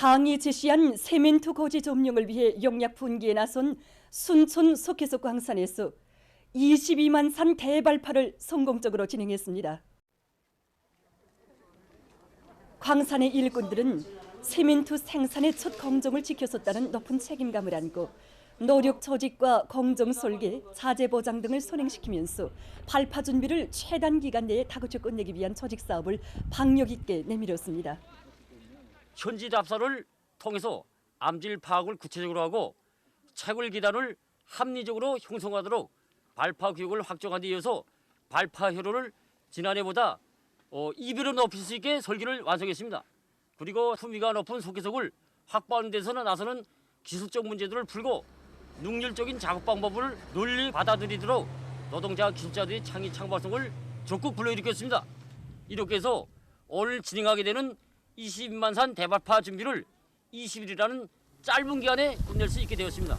당이 지시한 세멘트 고지 점령을 위해 용약 분기에 나선 순천 석회석 광산에서 22만 산 대발파를 성공적으로 진행했습니다. 광산의 일꾼들은 세멘트 생산의 첫 공정을 지켰었다는 높은 책임감을 안고 노력 조직과 공정 설계, 자재 보장 등을 선행시키면서 발파 준비를 최단 기간 내에 다그쳐 끝내기 위한 조직 사업을 박력 있게 내밀었습니다. 현지 답사를 통해서 암질 파악을 구체적으로 하고 채굴 기단을 합리적으로 형성하도록 발파 교육을 확정한 데 이어서 발파 효율을 지난해보다 2배로 높일 수 있게 설계를 완성했습니다. 그리고 품위가 높은 속개석을 확보하는 데서는 나서는 기술적 문제들을 풀고 능률적인 작업 방법을 널리 받아들이도록 노동자 기술자들의 창의 창발성을 적극 불러일으켰습니다. 이렇게 해서 오늘 진행하게 되는 22만 산 대발파 준비를 20일이라는 짧은 기간에 끝낼 수 있게 되었습니다.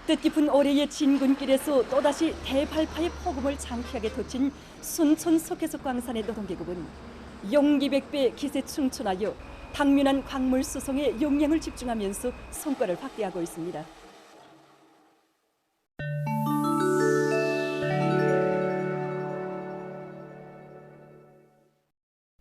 뜻깊은 올해의 진군길에서 또다시 대발파의 폭음을 장쾌하게 터친 순천 석회석 광산의 노동계급은 용기백배 기세 충천하여 당면한 광물 수송에 역량을 집중하면서 성과를 확대하고 있습니다.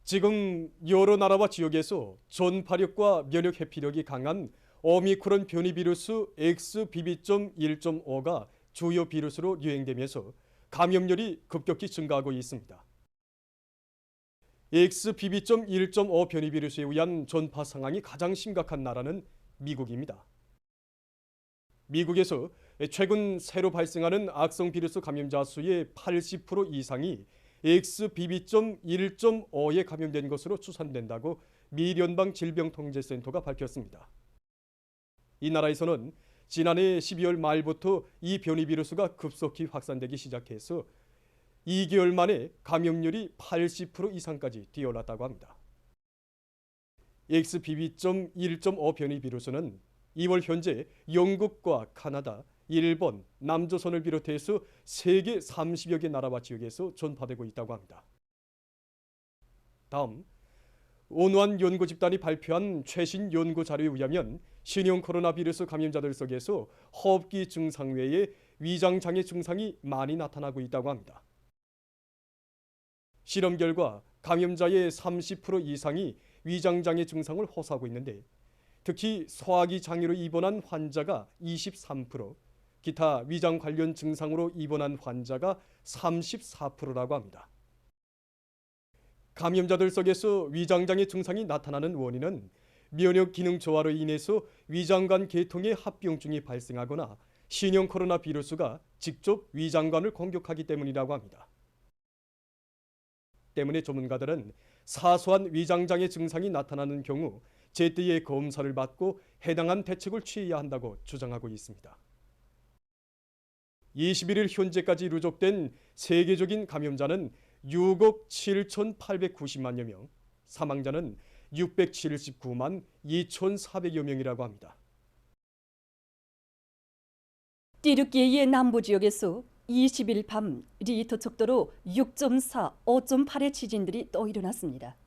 지금 여러 나라와 지역에서 전파력과 면역 회피력이 강한 오미크론 변이 비루스 XBB.1.5가 주요 비루스로 유행되면서 감염률이 급격히 증가하고 있습니다. XBB.1.5 변이 비루스에 의한 전파 상황이 가장 심각한 나라는 미국입니다. 미국에서 최근 새로 발생하는 악성 비루스 감염자 수의 80% 이상이 XBB.1.5에 감염된 것으로 추산된다고 미 연방질병통제센터가 밝혔습니다. 이 나라에서는 지난해 12월 말부터 이 변이 비루스가 급속히 확산되기 시작해서 2개월 만에 감염률이 80% 이상까지 뛰어올랐다고 합니다. XBB.1.5 변이 비루스는 2월 현재 영국과 카나다, 일본, 남조선을 비롯해서 세계 30여 개 나라와 지역에서 전파되고 있다고 합니다. 다음, 온화한 연구 집단이 발표한 최신 연구 자료에 의하면 신형 코로나 비루스 감염자들 속에서 호흡기 증상 외에 위장장애 증상이 많이 나타나고 있다고 합니다. 실험 결과 감염자의 30% 이상이 위장장애 증상을 호소하고 있는데 특히 소화기 장애로 입원한 환자가 23%, 기타 위장 관련 증상으로 입원한 환자가 34%라고 합니다. 감염자들 속에서 위장장애 증상이 나타나는 원인은 면역 기능 저하로 인해서 위장관 계통의 합병증이 발생하거나 신형 코로나 비루스가 직접 위장관을 공격하기 때문이라고 합니다. 때문에 전문가들은 사소한 위장장애 증상이 나타나는 경우 제때의 검사를 받고 해당한 대책을 취해야 한다고 주장하고 있습니다. 21일 현재까지 누적된 세계적인 감염자는 6억 7,890만여 명, 사망자는 679만 2,400여 명이라고 합니다. 띠르키예의 남부 지역에서 20일 밤 리히터 척도로 6.4, 5.8의 지진들이 또 일어났습니다.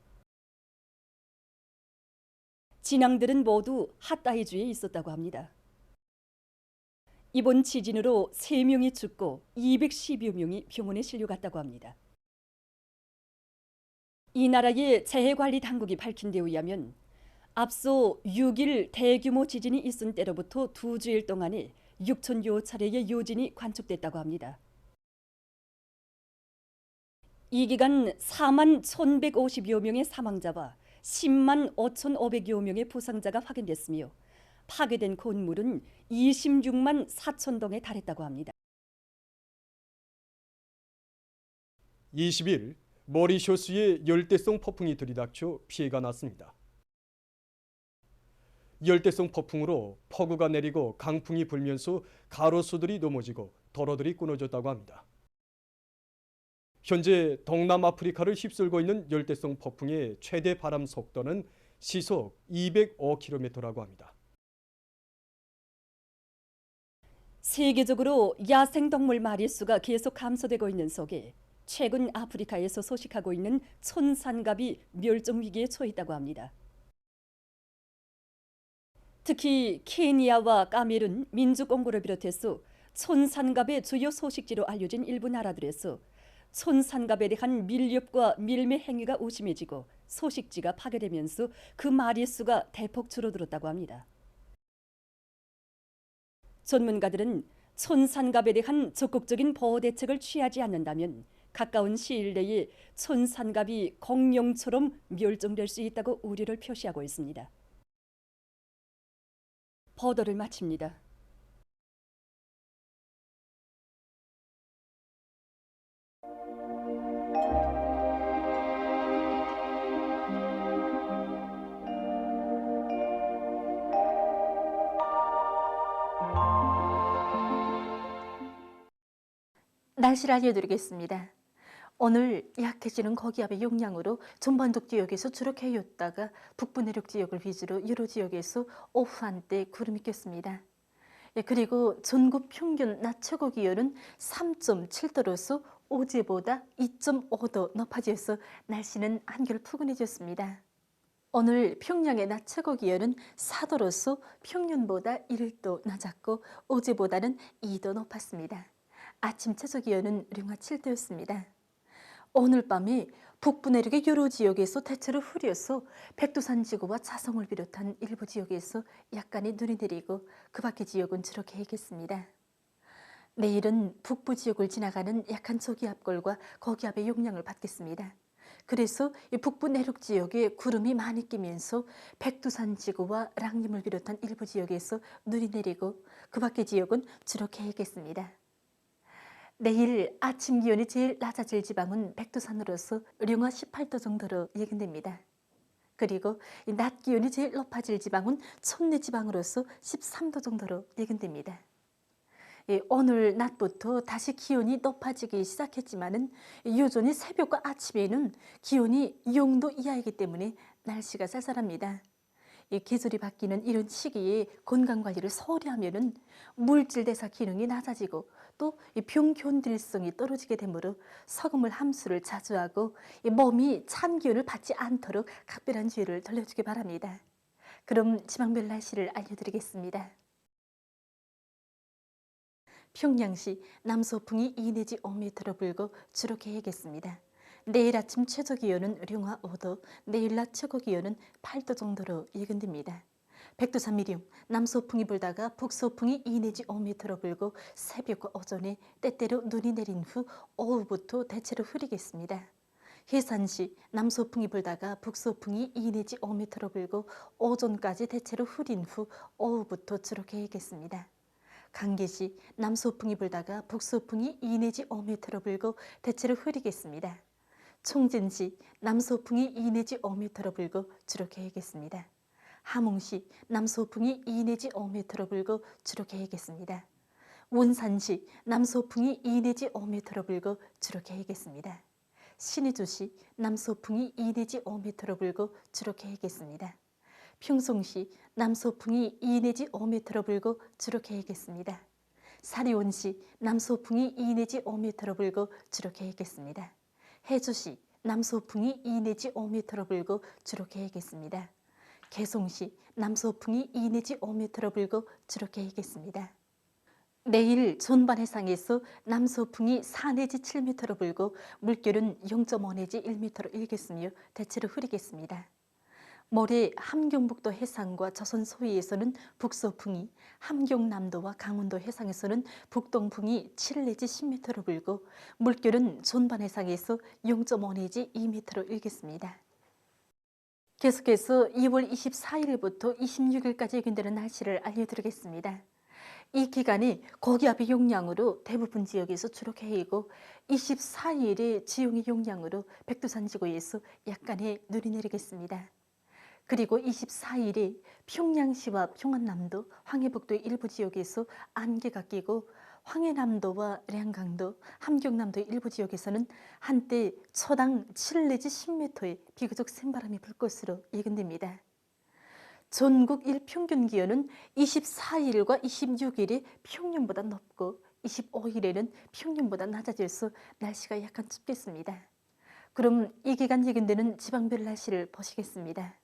진앙들은 모두 핫다이주에 있었다고 합니다. 이번 지진으로 3명이 죽고 210여 명이 병원에 실려갔다고 합니다. 이 나라의 재해관리 당국이 밝힌 데 의하면 앞서 6일 대규모 지진이 있은 때로부터 2주일 동안에 6천여 차례의 요진이 관측됐다고 합니다. 이 기간 4만 1,150여 명의 사망자와 10만 5,500여 명의 부상자가 확인됐으며 파괴된 건물은 26만 4천 동에 달했다고 합니다. 20일 모리셔스에 열대성 폭풍이 들이닥쳐 피해가 났습니다. 열대성 폭풍으로 폭우가 내리고 강풍이 불면서 가로수들이 넘어지고 도로들이 끊어졌다고 합니다. 현재 동남아프리카를 휩쓸고 있는 열대성 폭풍의 최대 바람 속도는 시속 205km라고 합니다. 세계적으로 야생동물 마리수가 계속 감소되고 있는 속에 최근 아프리카에서 소식하고 있는 촌산갑이 멸종 위기에 처했다고 합니다. 특히 케니아와 카메룬, 민주공고를 비롯해서 촌산갑의 주요 소식지로 알려진 일부 나라들에서 촌산갑에 대한 밀렵과 밀매 행위가 의심해지고 소식지가 파괴되면서 그 마리수가 대폭 줄어들었다고 합니다. 전문가들은 촌산갑에 대한 적극적인 보호 대책을 취하지 않는다면 가까운 시일 내에 촌산갑이 공룡처럼 멸종될 수 있다고 우려를 표시하고 있습니다. 보도를 마칩니다. 날씨를 알려드리겠습니다. 오늘 약해지는 고기압의 영향으로 전반적 지역에서 주로 개였다가 북부 내륙 지역을 위주로 여러 지역에서 오후 한때 구름이 꼈습니다. 그리고 전국 평균 낮 최고 기온은 3.7도로서 어제보다 2.5도 높아져서 날씨는 한결 푸근해졌습니다. 오늘 평양의 낮 최고 기온은 4도로서 평년보다 1도 낮았고 어제보다는 2도 높았습니다. 아침 최저 기온은 령화 7도였습니다. 오늘 밤에 북부 내륙의 여러 지역에서 대체로 흐려서 백두산 지구와 자성을 비롯한 일부 지역에서 약간의 눈이 내리고 그 밖의 지역은 주로 개겠습니다. 내일은 북부 지역을 지나가는 약한 저기압골과 고기압의 영향을 받겠습니다. 그래서 이 북부 내륙 지역에 구름이 많이 끼면서 백두산 지구와 랑림을 비롯한 일부 지역에서 눈이 내리고 그 밖의 지역은 주로 개겠습니다. 내일 아침 기온이 제일 낮아질 지방은 백두산으로서 령화 18도 정도로 예견됩니다. 그리고 낮 기온이 제일 높아질 지방은 촌내 지방으로서 13도 정도로 예견됩니다. 오늘 낮부터 다시 기온이 높아지기 시작했지만은 여전히 새벽과 아침에는 기온이 0도 이하이기 때문에 날씨가 쌀쌀합니다. 계절이 바뀌는 이런 시기에 건강관리를 소홀히 하면은 물질 대사 기능이 낮아지고 또 병 견딜성이 떨어지게 되므로 소금물 함수를 자주 하고 몸이 찬 기운을 받지 않도록 각별한 주의를 돌려주기 바랍니다. 그럼 지방별 날씨를 알려드리겠습니다. 평양시 남서풍이 2 내지 5m로 불고 주로 개겠습니다. 내일 아침 최저 기온은 령화 5도, 내일 낮 최고 기온은 8도 정도로 예견됩니다. 백두산 미령, 남서풍이 불다가 북서풍이 2 내지 5m로 불고 새벽과 오전에 때때로 눈이 내린 후 오후부터 대체로 흐리겠습니다. 해산시, 남서풍이 불다가 북서풍이 2 내지 5m로 불고 오전까지 대체로 흐린 후 오후부터 주로 개겠습니다. 강계시, 남서풍이 불다가 북서풍이 2 내지 5m로 불고 대체로 흐리겠습니다. 총진시, 남서풍이 2 내지 5m로 불고 주로 개겠습니다. 함흥시, 남서풍이 2 내지 5m로 불고 주로 개겠습니다. 원산시, 남서풍이 2 내지 5m로 불고 주로 개겠습니다. 신의주시, 남서풍이 2 내지 5m로 불고 주로 개겠습니다. 평송시, 남서풍이 2 내지 5m로 불고 주로 개겠습니다. 사리온시, 남서풍이 2 내지 5m로 불고 주로 개겠습니다. 해주시, 남서풍이 2 내지 5m로 불고 주로 개겠습니다. 개송시, 남서풍이 2 내지 5m로 불고 주로 개겠습니다. 내일 전반 해상에서 남서풍이 4 내지 7m로 불고 물결은 0.5 내지 1m로 일겠으며 대체로 흐리겠습니다. 모레 함경북도 해상과 조선 소위에서는 북서풍이, 함경남도와 강원도 해상에서는 북동풍이 7 내지 10m로 불고 물결은 전반 해상에서 0.5 내지 2m로 일겠습니다. 계속해서 2월 24일부터 26일까지 예견되는 날씨를 알려드리겠습니다. 이 기간에 고기압의 영향으로 대부분 지역에서 주로 개이고 24일에 지용의 영향으로 백두산 지구에서 약간의 눈이 내리겠습니다. 그리고 24일에 평양시와 평안남도, 황해북도의 일부 지역에서 안개가 끼고 황해남도와 량강도, 함경남도의 일부 지역에서는 한때 초당 7 내지 10m의 비교적 센 바람이 불 것으로 예견됩니다. 전국 일평균 기온은 24일과 26일이 평년보다 높고 25일에는 평년보다 낮아질수 날씨가 약간 춥겠습니다. 그럼 이 기간 예견되는 지방별 날씨를 보시겠습니다.